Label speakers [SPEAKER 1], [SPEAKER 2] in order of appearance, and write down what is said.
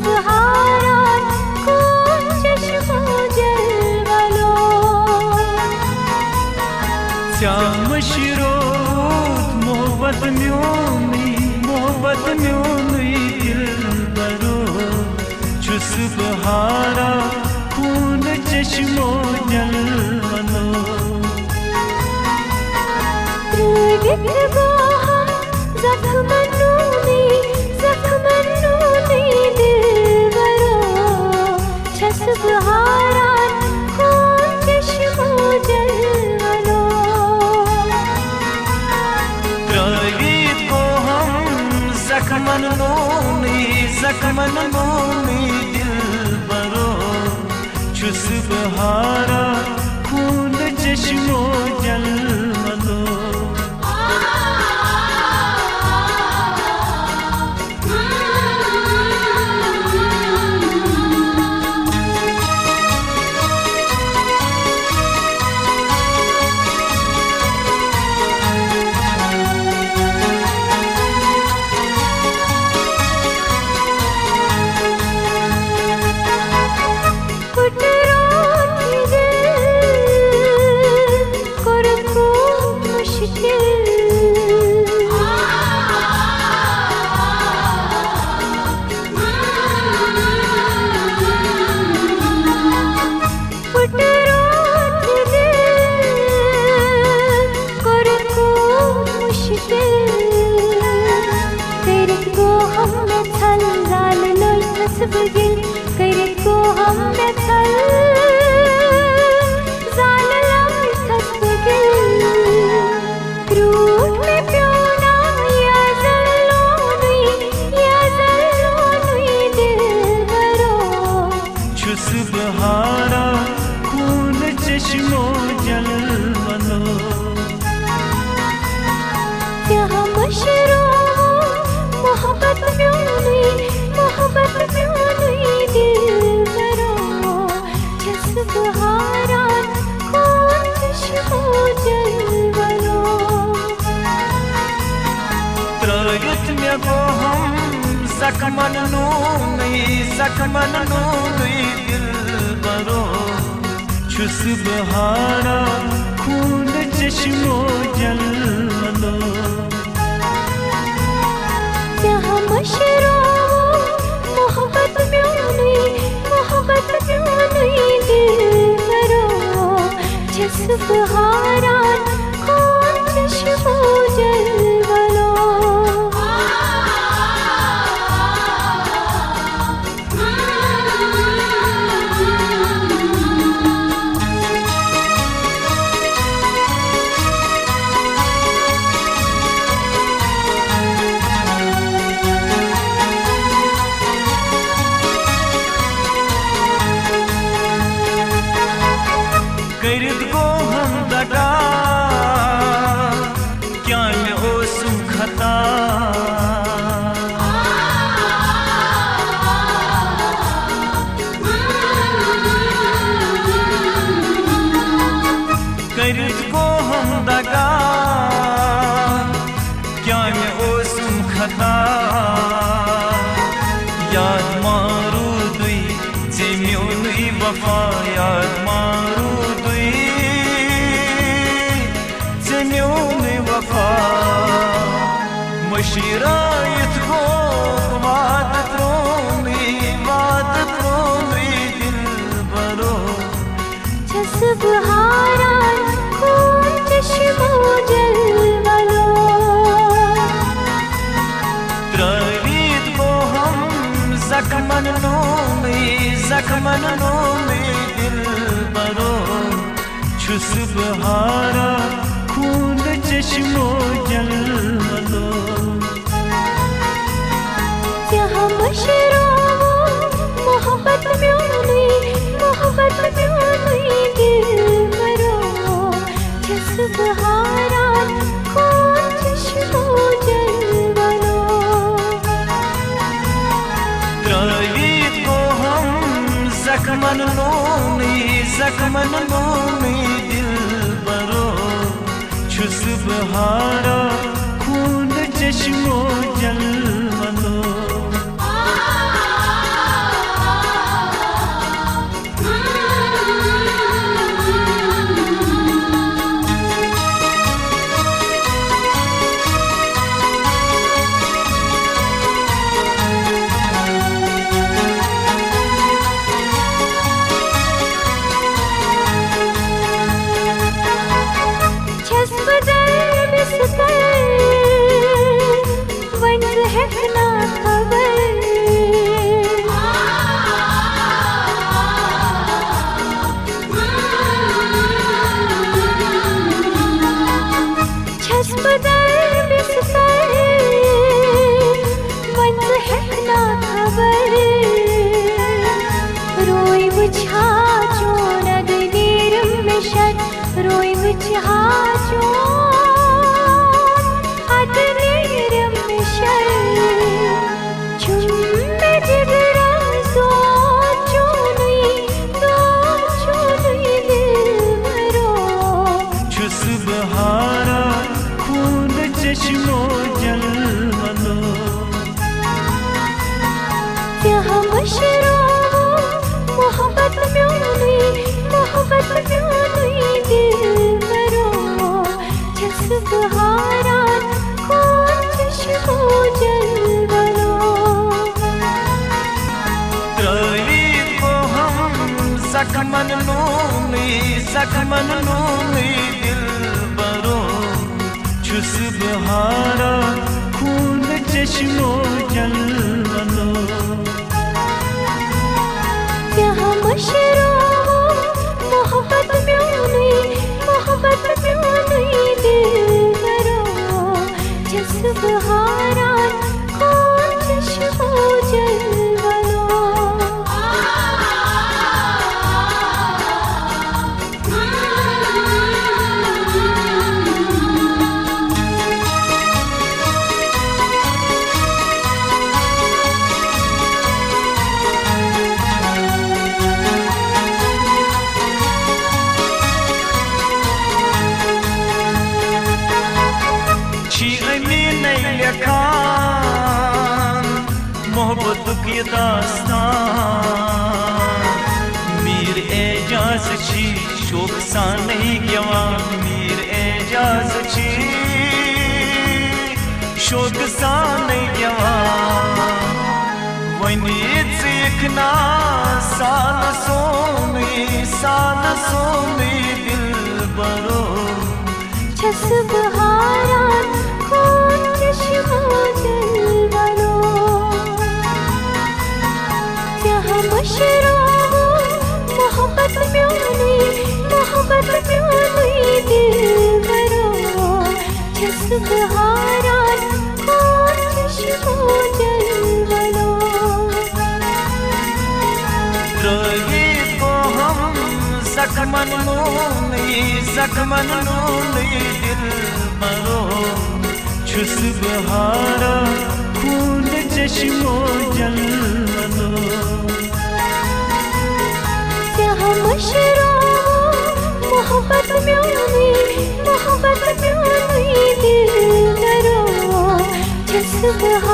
[SPEAKER 1] बहारान खून चश्मो जलवलो
[SPEAKER 2] श्याम शिरोत मोहब्बत म्योनी दिल बरो छुस बहारा खून चश्मो जलवलो
[SPEAKER 1] त्रिविध गो हम जख्मनूनी दिल बरो छुस बहारान खून चश्मो जलवलो
[SPEAKER 2] त्रिविध गो हम जख्मनूनी दिल बरो छुस बहारा खून चश्मो जलवलो करित को हम बेथल जाल लाई थस बगिल क्रूट में प्योना या जल्लो नुई दिल बरो छुस बहारा खून चश्मो जलवलो
[SPEAKER 1] यहाँ मशरो मोहब्बत म्योनी दिल बरो छुस बहारान खून चश्मो जलवलो
[SPEAKER 2] त्रयुत में गो हम जख्मन नूनी दिल बरो छुस बहारा खून चश्मो जलवलो
[SPEAKER 1] यहाँ मशरो मोहब्बत म्योनी दिल बरो छुस बहारान खून चश्मो जलवलो
[SPEAKER 2] करित गो हम दगा क्या में ओ सुखता करित गो हम दगा क्या में ओ सुखता याद मारू दुई जेम्यो नुई वफा याद मारू मशीरायत को वाद त्रोनी दिल बरो
[SPEAKER 1] छुस बहारान खून चश्मो जलवलो
[SPEAKER 2] त्रवीत को हम जख्मन नूनी दिल बरो छुस बहारा खून चश्मो जलवलो
[SPEAKER 1] यहाँ मशरो मोहब्बत म्योनी दिल बरो छुस बहारान खून चश्मो जलवलो
[SPEAKER 2] त्रवीत को हम जख्मन नूनी दिल बरो छुस बहारा खून चश्मो जलवलो
[SPEAKER 1] ना खबर छसपदर बिस्तर मंज है ना खबर रोई बुझा जो नग नीरम में शत रोई बुझा जो अद नीरम में शत चुम्बे जिगरा सो चुनुई दिल मरो
[SPEAKER 2] छुस बहारा खून चश्मो जलवलो
[SPEAKER 1] यहाँ मशरो मोहब्बत म्योनुई दिल मरो छस बहारा खून चश्मो जलवलो
[SPEAKER 2] त्रयी को हम सकमन नूनी दिल बरो छुस बहारा खून चश्मो जलवलो
[SPEAKER 1] यहाँ मशरो मोहब्बत म्योनुई दिल मरो छस बहारा खून चश्मो जलवलो
[SPEAKER 2] मोहब्बत की दास्तान मीर एजाज छी शोक सा नहीं गवा मीर एजाज छी शोक सा नहीं गवा वनी सीखना साल सोनी दिल बरो
[SPEAKER 1] छस बहारा खून चश्मो जलवलो यहाँ मशरो मोहब्बत म्योनुई दिल मरो छस बहारा खून चश्मो जलवलो
[SPEAKER 2] त्रयी को हम सकमन नूनी दिल मरो छुस बहारा खून चश्मो जलवलो
[SPEAKER 1] यहाँ मशरो मोहब्बत म्योनुई दिल मरो छस बहारा